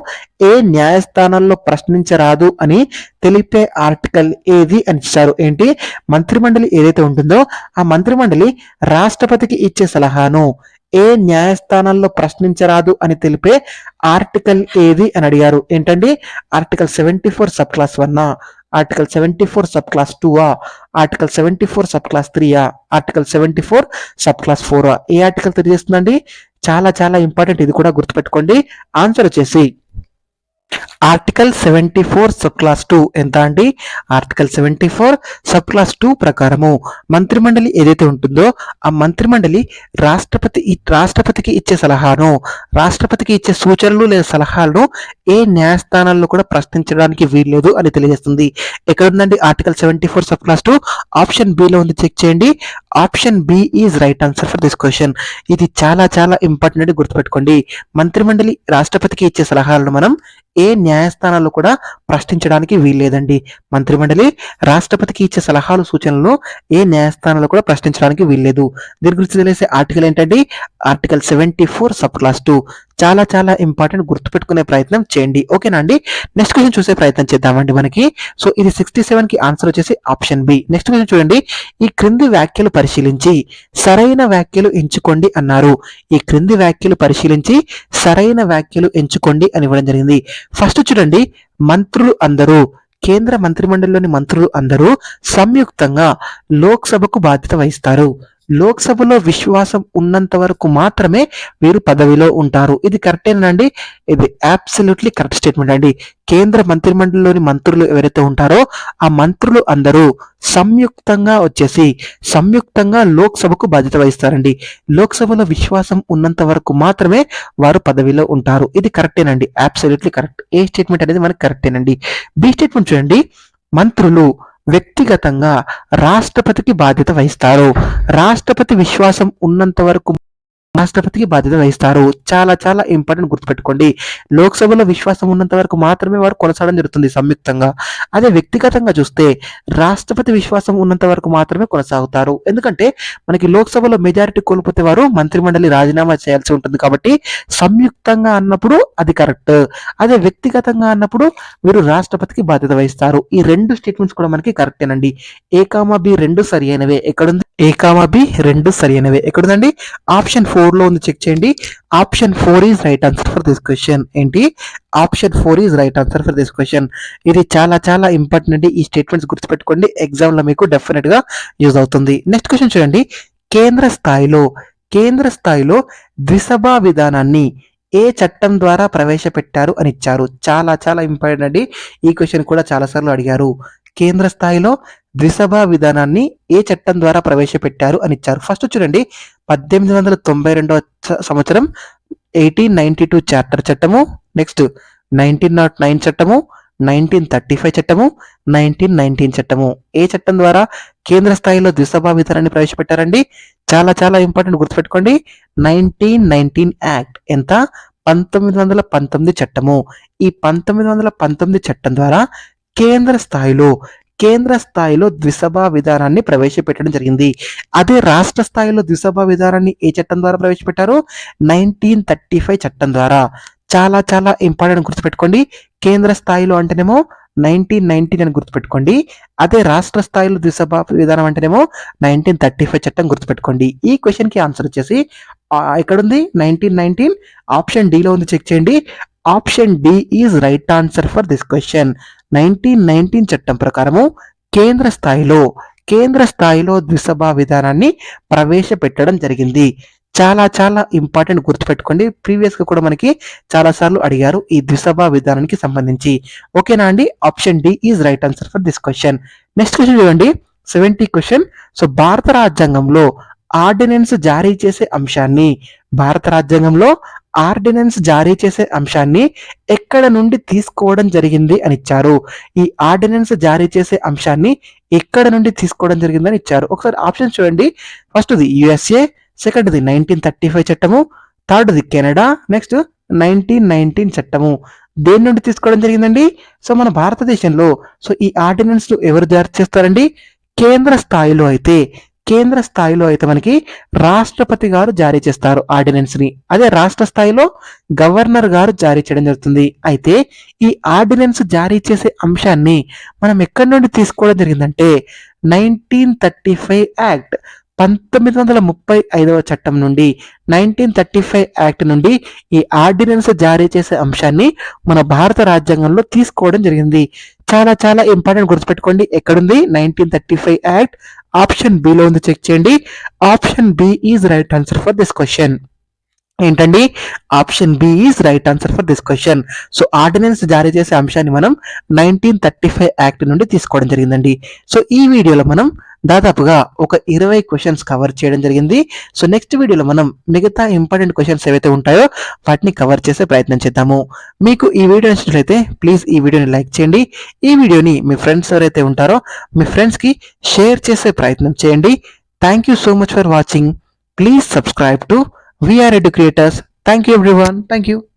A: ఏ న్యాయస్థానంలో ప్రశ్నించరాదు అని తెలిపే ఆర్టికల్ ఏది అని ఇచ్చారు. ఏంటి? మంత్రిమండలి ఏదైతే ఉంటుందో ఆ మంత్రిమండలి రాష్ట్రపతికి ఇచ్చే సలహాను ఏ న్యాయస్థానంలో ప్రశ్నించరాదు అని తెలిపే ఆర్టికల్ ఏది అని అడిగారు. ఏంటండి? Article 74 sub class 1, article 74 sub clause 2, article 74 sub class 3, article 74 sub class 4. ఏ ఆర్టికల్ తెలియజేస్తుందండి? చాలా చాలా ఇంపార్టెంట్, ఇది కూడా గుర్తుపెట్టుకోండి. ఆన్సర్ వచ్చేసి ఆర్టికల్ 74 సబ్ క్లాస్ 2. ఎంత అండి? ఆర్టికల్ 74 సబ్ క్లాస్ 2 ప్రకారము మంత్రిమండలి ఏదైతే ఉంటుందో ఆ మంత్రిమండలి రాష్ట్రపతికి ఇచ్చే సలహాను, రాష్ట్రపతికి ఇచ్చే సూచనలు లేదా సలహాలను ఏ న్యాయస్థానాల్లో కూడా ప్రశ్నించడానికి వీల్లేదు అని తెలియజేస్తుంది. ఎక్కడ ఉందండి article 74 sub clause 2? Option B లో ఉంది, చెక్ చేయండి. Option B is right answer for this question. ఇది చాలా చాలా ఇంపార్టెంట్, గుర్తుపెట్టుకోండి. మంత్రిమండలి రాష్ట్రపతికి ఇచ్చే సలహాలను మనం ఏ న్యాయస్థానాల్లో కూడా ప్రశ్నించడానికి వీల్లేదండి. మంత్రిమండలి రాష్ట్రపతికి ఇచ్చే సలహాలు సూచనలను ఏ న్యాయస్థానాల్లో కూడా ప్రశ్నించడానికి వీల్లేదు. దీని గురించి తెలిసే ఆర్టికల్ ఏంటండి? Article 74 sub clause 2. చాలా చాలా ఇంపార్టెంట్, గుర్తుపెట్టుకునే ప్రయత్నం చేయండి. ఓకేనా అండి? నెక్స్ట్ క్వశ్చన్ చూసే ప్రయత్నం చేద్దామండి మనకి. సో ఇది 67 కి ఆన్సర్ వచ్చేసి ఆప్షన్ బి. నెక్స్ట్ క్వశ్చన్ చూడండి. ఈ క్రింది వ్యాఖ్యలు పరిశీలించి సరైన వ్యాఖ్యలు ఎంచుకోండి అన్నారు. ఈ క్రింది వ్యాఖ్యలు పరిశీలించి సరైన వ్యాఖ్యలు ఎంచుకోండి అని ఇవ్వడం జరిగింది. ఫస్ట్ చూడండి, మంత్రులు అందరూ, కేంద్ర మంత్రిమండలిలోని మంత్రులు అందరూ సంయుక్తంగా లోక్సభకు బాధ్యత వహిస్తారు. లోక్సభలో విశ్వాసం ఉన్నంత వరకు మాత్రమే వీరు పదవిలో ఉంటారు. ఇది కరెక్టేనండి? ఇది అబ్సల్యూట్లీ కరెక్ట్ స్టేట్మెంట్ అండి. కేంద్ర మంత్రిమండలిలోని మంత్రులు ఎవరైతే ఉంటారో ఆ మంత్రులు అందరూ సంయుక్తంగా లోక్సభకు బాధ్యత వహిస్తారండి. లోక్సభలో విశ్వాసం ఉన్నంత వరకు మాత్రమే వారు పదవిలో ఉంటారు. ఇది కరెక్టేనండి, అబ్సల్యూట్లీ కరెక్ట్. ఏ స్టేట్మెంట్ అనేది మనకి కరెక్టేనండి. బి స్టేట్మెంట్ చూడండి, మంత్రులు వ్యక్తిగతంగా రాష్ట్రపతికి బాధ్యత వహిస్తారు. రాష్ట్రపతి విశ్వాసం ఉన్నంత వరకు రాష్ట్రపతికి బాధ్యత వహిస్తారు. చాలా చాలా ఇంపార్టెంట్, గుర్తుపెట్టుకోండి. లోక్సభలో విశ్వాసం ఉన్నంత వరకు మాత్రమే వారు కొనసాగడం జరుగుతుంది సంయుక్తంగా. అదే వ్యక్తిగతంగా చూస్తే రాష్ట్రపతి విశ్వాసం ఉన్నంత వరకు మాత్రమే కొనసాగుతారు. ఎందుకంటే మనకి లోక్సభలో మెజారిటీ కోల్పోతే వారు మంత్రిమండలి రాజీనామా చేయాల్సి ఉంటుంది. కాబట్టి సంయుక్తంగా అన్నప్పుడు అది కరెక్ట్. అదే వ్యక్తిగతంగా అన్నప్పుడు వీరు రాష్ట్రపతికి బాధ్యత వహిస్తారు. ఈ రెండు స్టేట్మెంట్స్ కూడా మనకి కరెక్టేనండి. A, B రెండు సరి అయినవే. ఎక్కడుంది? A, B రెండు సరి అయినవే. ఎక్కడుందండి? ఆప్షన్ 4 లో ఉంది, చెక్ చేయండి. Option 4 is right answer for this question. ఏంటి? Option 4 is right answer for this question. ఇది చాలా చాలా ఇంపార్టెంట్ అండి. ఈ స్టేట్మెంట్స్ గుర్తుపెట్టుకోండి, ఎగ్జామ్ లో మీకు డెఫినెట్ గా యూజ్ అవుతుంది. నెక్స్ట్ క్వశ్చన్ చూడండి, కేంద్ర స్థాయిలో ద్విసభా విధానాన్ని ఏ చట్టం ద్వారా ప్రవేశపెట్టారు అని ఇచ్చారు. చాలా చాలా ఇంపార్టెంట్ అండి. ఈ క్వశ్చన్ కూడా చాలా సార్లు అడిగారు. కేంద్ర స్థాయిలో ద్విసభా విధానాన్ని ఏ చట్టం ద్వారా ప్రవేశపెట్టారు అని ఇచ్చారు. ఫస్ట్ చూడండి, 1892 సంవత్సరం 1892 చార్టర్ చట్టము, నెక్స్ట్ 1909 చట్టము, 1935 చట్టము, 1919 చట్టము. ఏ చట్టం ద్వారా కేంద్ర స్థాయిలో ద్విసభా విధానాన్ని ప్రవేశపెట్టారండి? చాలా చాలా ఇంపార్టెంట్, గుర్తుపెట్టుకోండి. 1919 యాక్ట్. ఎంత? 1919 చట్టము. ఈ 1919 చట్టం ద్వారా కేంద్ర స్థాయిలో ద్విసభా విధానాన్ని ప్రవేశపెట్టడం జరిగింది. అదే రాష్ట్ర స్థాయిలో ద్విసభా విధానాన్ని ఏ చట్టం ద్వారా ప్రవేశపెట్టారు? 1935 చట్టం ద్వారా. చాలా చాలా ఇంపార్టెంట్, గుర్తుపెట్టుకోండి. కేంద్ర స్థాయిలో అంటేనేమో 1919 అని గుర్తుపెట్టుకోండి. అదే రాష్ట్ర స్థాయిలో ద్విసభా విధానం అంటేనేమో 1935 చట్టం, గుర్తుపెట్టుకోండి. ఈ క్వశ్చన్ కి ఆన్సర్ వచ్చేసి ఎక్కడుంది? 1919 ఆప్షన్ డి లో ఉంది, చెక్ చేయండి. Option D is right answer for this question. 1919 చట్టం ప్రకారము కేంద్ర స్థాయిలో ద్విసభా విధానాన్ని ప్రవేశపెట్టడం జరిగింది. చాలా చాలా ఇంపార్టెంట్, గుర్తుపెట్టుకోండి. ప్రీవియస్ గా కూడా మనకి చాలా సార్లు అడిగారు ఈ ద్విసభా విధానానికి సంబంధించి. ఓకేనా అండి? Option D is right answer for this question. Next question చూడండి, 70 క్వశ్చన్. సో భారత రాజ్యాంగంలో ఆర్డినెన్స్ జారీ చేసే అంశాన్ని ఎక్కడ నుండి తీసుకోవడం జరిగింది అని ఇచ్చారు. ఈ ఆర్డినెన్స్ జారీ చేసే అంశాన్ని ఎక్కడ నుండి తీసుకోవడం జరిగిందని ఇచ్చారు. ఒకసారి ఆప్షన్ చూడండి. ఫస్ట్ది USA, సెకండ్ది 1935 చట్టము, థర్డ్ది కెనడా, నెక్స్ట్ 1919 చట్టము. దేని నుండి తీసుకోవడం జరిగిందండి? సో మన భారతదేశంలో ఈ ఆర్డినెన్స్ ఎవరు జారీ చేస్తారండి? కేంద్ర స్థాయిలో అయితే మనకి రాష్ట్రపతి గారు జారీ చేస్తారు ఆర్డినెన్స్ ని. అదే రాష్ట్ర స్థాయిలో గవర్నర్ గారు జారీ చేయడం జరుగుతుంది. అయితే ఈ ఆర్డినెన్స్ జారీ చేసే అంశాన్ని మనం ఎక్కడి నుండి తీసుకోవడం జరిగిందంటే 1935 యాక్ట్, 1935వ చట్టం నుండి, 1935 యాక్ట్ నుండి ఈ ఆర్డినెన్స్ జారీ చేసే అంశాన్ని మన భారత రాజ్యాంగంలో తీసుకోవడం జరిగింది. చాలా చాలా ఇంపార్టెంట్, గుర్తుపెట్టుకోండి. ఎక్కడుంది? 1935 యాక్ట్. ఆప్షన్ బి లో ఉంది, చెక్ చేయండి. Option B is right answer for this question. ఏంటండి? Option B is right answer for this question. So ordinance జారీ చేసే అంశాన్ని మనం 1935 యాక్ట్ నుండి తీసుకోవడం జరిగిందండి. సో ఈ వీడియోలో మనం దాదాపుగా ఒక 20 క్వశ్చన్స్ కవర్ చేయడం జరిగింది. సో నెక్స్ట్ వీడియోలో మనం మిగతా ఇంపార్టెంట్ క్వశ్చన్స్ ఏవైతే ఉంటాయో వాటిని కవర్ చేసే ప్రయత్నం చేద్దాము. మీకు ఈ వీడియో నచ్చినట్లయితే ప్లీజ్ ఈ వీడియోని లైక్ చేయండి. ఈ వీడియోని మీ ఫ్రెండ్స్ ఎవరైతే ఉంటారో మీ ఫ్రెండ్స్కి షేర్ చేసే ప్రయత్నం చేయండి. Thank you so much for watching. Please subscribe to VR Edu Creators. Thank you everyone. Thank you.